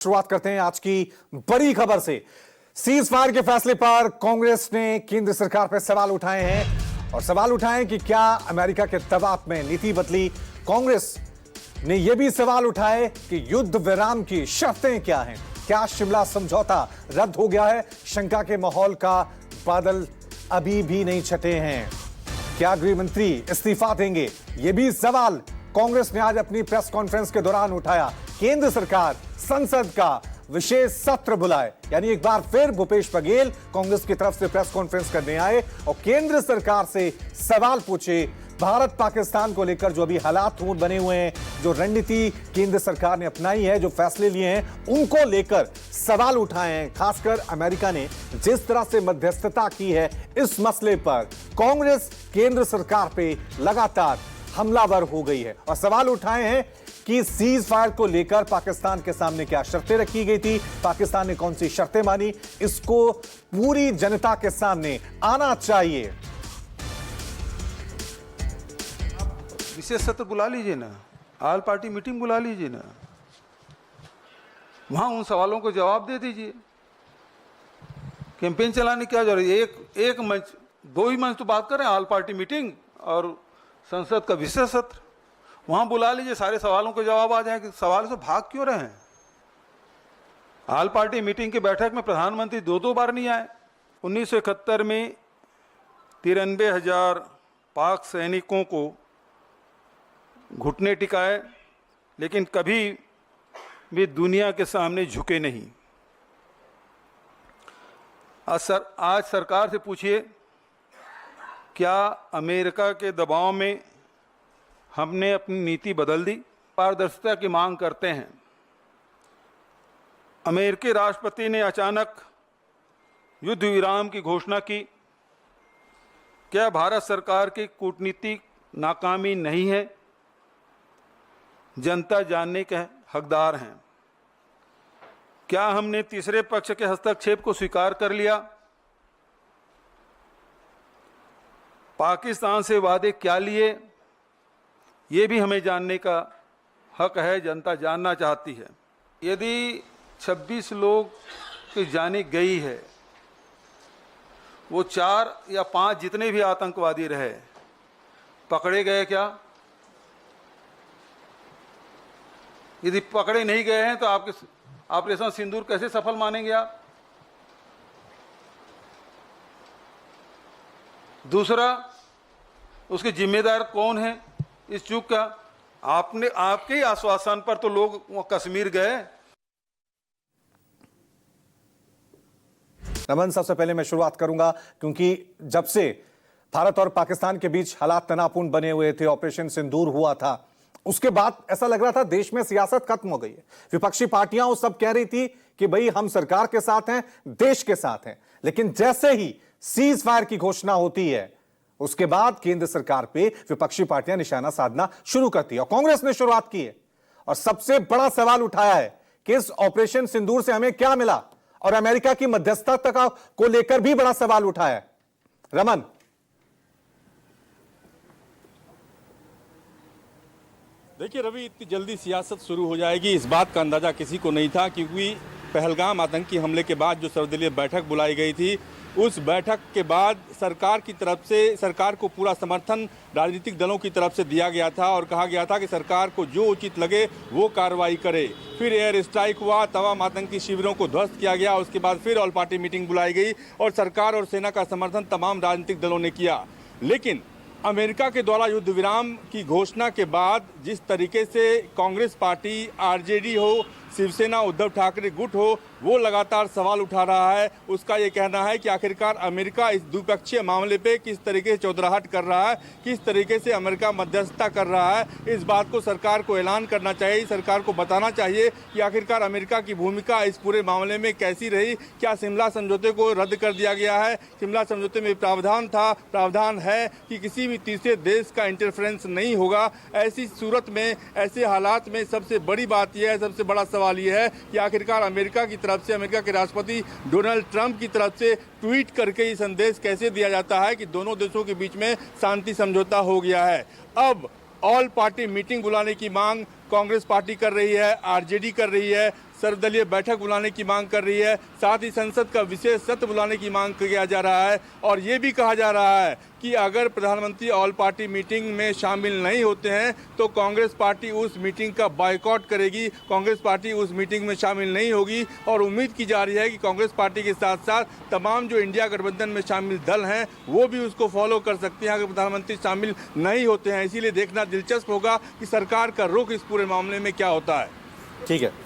शुरुआत करते हैं आज की बड़ी खबर से। सीज फायर के फैसले पर कांग्रेस ने केंद्र सरकार पर सवाल उठाए हैं और सवाल उठाए कि क्या अमेरिका के दबाव में नीति बदली। कांग्रेस ने यह भी सवाल उठाए कि युद्ध विराम की शर्तें क्या हैं, क्या शिमला समझौता रद्द हो गया है। शंका के माहौल का बादल अभी भी नहीं छटे हैं। क्या गृह मंत्री इस्तीफा देंगे, यह भी सवाल कांग्रेस ने आज अपनी प्रेस कॉन्फ्रेंस के दौरान उठाया। केंद्र सरकार संसद का विशेष सत्र बुलाए, यानी एक बार फिर भूपेश बघेल कांग्रेस की तरफ से प्रेस कॉन्फ्रेंस करने आए और केंद्र सरकार से सवाल पूछे। भारत पाकिस्तान को लेकर जो अभी हालात बने हुए हैं, जो रणनीति केंद्र सरकार ने अपनाई है, जो फैसले लिए हैं, उनको लेकर सवाल उठाए हैं। खासकर अमेरिका ने जिस तरह से मध्यस्थता की है इस मसले पर कांग्रेस केंद्र सरकार पे लगातार हमलावर हो गई है और सवाल उठाए हैं कि सीज फायर को लेकर पाकिस्तान के सामने क्या शर्तें रखी गई थी, पाकिस्तान ने कौन सी शर्तें मानी, इसको पूरी जनता के सामने आना चाहिए। विशेष सत्र बुला लीजिए ना, ऑल पार्टी मीटिंग बुला लीजिए ना, वहां उन सवालों को जवाब दे दीजिए। कैंपेन चलाने की क्या जरूरत है? एक मंच, दो ही मंच तो बात करें, ऑल पार्टी मीटिंग और संसद का विशेष सत्र, वहां बुला लीजिए, सारे सवालों के जवाब आ जाएंगे। सवाल से भाग क्यों रहे हैं? ऑल पार्टी मीटिंग की बैठक में प्रधानमंत्री दो बार नहीं आए। 1971 में 93,000 पाक सैनिकों को घुटने टिकाए, लेकिन कभी भी दुनिया के सामने झुके नहीं। आज सरकार से पूछिए, क्या अमेरिका के दबाव में हमने अपनी नीति बदल दी? पारदर्शिता की मांग करते हैं। अमेरिकी राष्ट्रपति ने अचानक युद्ध विराम की घोषणा की। क्या भारत सरकार की कूटनीतिक नाकामी नहीं है? जनता जानने के हकदार हैं। क्या हमने तीसरे पक्ष के हस्तक्षेप को स्वीकार कर लिया? पाकिस्तान से वादे क्या लिए, ये भी हमें जानने का हक है, जनता जानना चाहती है। यदि 26 लोग की जाने गई है, वो 4 या 5 जितने भी आतंकवादी रहे पकड़े गए क्या? यदि पकड़े नहीं गए हैं तो आपके ऑपरेशन सिंदूर कैसे सफल मानेंगे आप? दूसरा, उसके जिम्मेदार कौन है इस चूक का? आपके ही आश्वासन पर तो लोग वहां कश्मीर गए। रमन, सबसे पहले मैं शुरुआत करूंगा क्योंकि जब से भारत और पाकिस्तान के बीच हालात तनावपूर्ण बने हुए थे, ऑपरेशन सिंदूर हुआ था, उसके बाद ऐसा लग रहा था देश में सियासत खत्म हो गई है। विपक्षी पार्टियां वो सब कह रही थी कि भाई हम सरकार के साथ हैं, देश के साथ हैं, लेकिन जैसे ही सीज फायर की घोषणा होती है उसके बाद केंद्र सरकार पे विपक्षी पार्टियां निशाना साधना शुरू करती है और कांग्रेस ने शुरुआत की है और सबसे बड़ा सवाल उठाया है कि इस ऑपरेशन सिंदूर से हमें क्या मिला और अमेरिका की मध्यस्थता को लेकर भी बड़ा सवाल उठाया है। रमन, देखिए रवि, इतनी जल्दी सियासत शुरू हो जाएगी इस बात का अंदाजा किसी को नहीं था, क्योंकि पहलगाम आतंकी हमले के बाद जो सर्वदलीय बैठक बुलाई गई थी, उस बैठक के बाद सरकार की तरफ से, सरकार को पूरा समर्थन राजनीतिक दलों की तरफ से दिया गया था और कहा गया था कि सरकार को जो उचित लगे वो कार्रवाई करे। फिर एयर स्ट्राइक हुआ, तमाम आतंकी शिविरों को ध्वस्त किया गया, उसके बाद फिर ऑल पार्टी मीटिंग बुलाई गई और सरकार और सेना का समर्थन तमाम राजनीतिक दलों ने किया। लेकिन अमेरिका के द्वारा युद्ध विराम की घोषणा के बाद जिस तरीके से कांग्रेस पार्टी, आरजेडी हो, शिवसेना, उद्धव ठाकरे गुट हो, वो लगातार सवाल उठा रहा है। उसका ये कहना है कि आखिरकार अमेरिका इस द्विपक्षीय मामले पे किस तरीके से चौधराहट कर रहा है, किस तरीके से अमेरिका मध्यस्थता कर रहा है। इस बात को सरकार को ऐलान करना चाहिए, सरकार को बताना चाहिए कि आखिरकार अमेरिका की भूमिका इस पूरे मामले में कैसी रही। क्या शिमला समझौते को रद्द कर दिया गया है? शिमला समझौते में प्रावधान है कि किसी भी तीसरे देश का इंटरफेरेंस नहीं होगा। ऐसी सूरत में, ऐसे हालात में सबसे बड़ी बात यह है, सबसे बड़ा सवाल यह है कि आखिरकार अमेरिका की तरफ से, अमेरिका के राष्ट्रपति डोनाल्ड ट्रंप की तरफ से ट्वीट करके ये संदेश कैसे दिया जाता है कि दोनों देशों के बीच में शांति समझौता हो गया है। अब ऑल पार्टी मीटिंग बुलाने की मांग कांग्रेस पार्टी कर रही है, आरजेडी कर रही है, सर्वदलीय बैठक बुलाने की मांग कर रही है, साथ ही संसद का विशेष सत्र बुलाने की मांग किया जा रहा है। और ये भी कहा जा रहा है कि अगर प्रधानमंत्री ऑल पार्टी मीटिंग में शामिल नहीं होते हैं तो कांग्रेस पार्टी उस मीटिंग का बायकॉट करेगी, कांग्रेस पार्टी उस मीटिंग में शामिल नहीं होगी। और उम्मीद की जा रही है कि कांग्रेस पार्टी के साथ साथ तमाम जो इंडिया गठबंधन में शामिल दल हैं वो भी उसको फॉलो कर सकते हैं अगर प्रधानमंत्री शामिल नहीं होते हैं। इसीलिए देखना दिलचस्प होगा कि सरकार का रुख इस पूरे मामले में क्या होता है। ठीक है,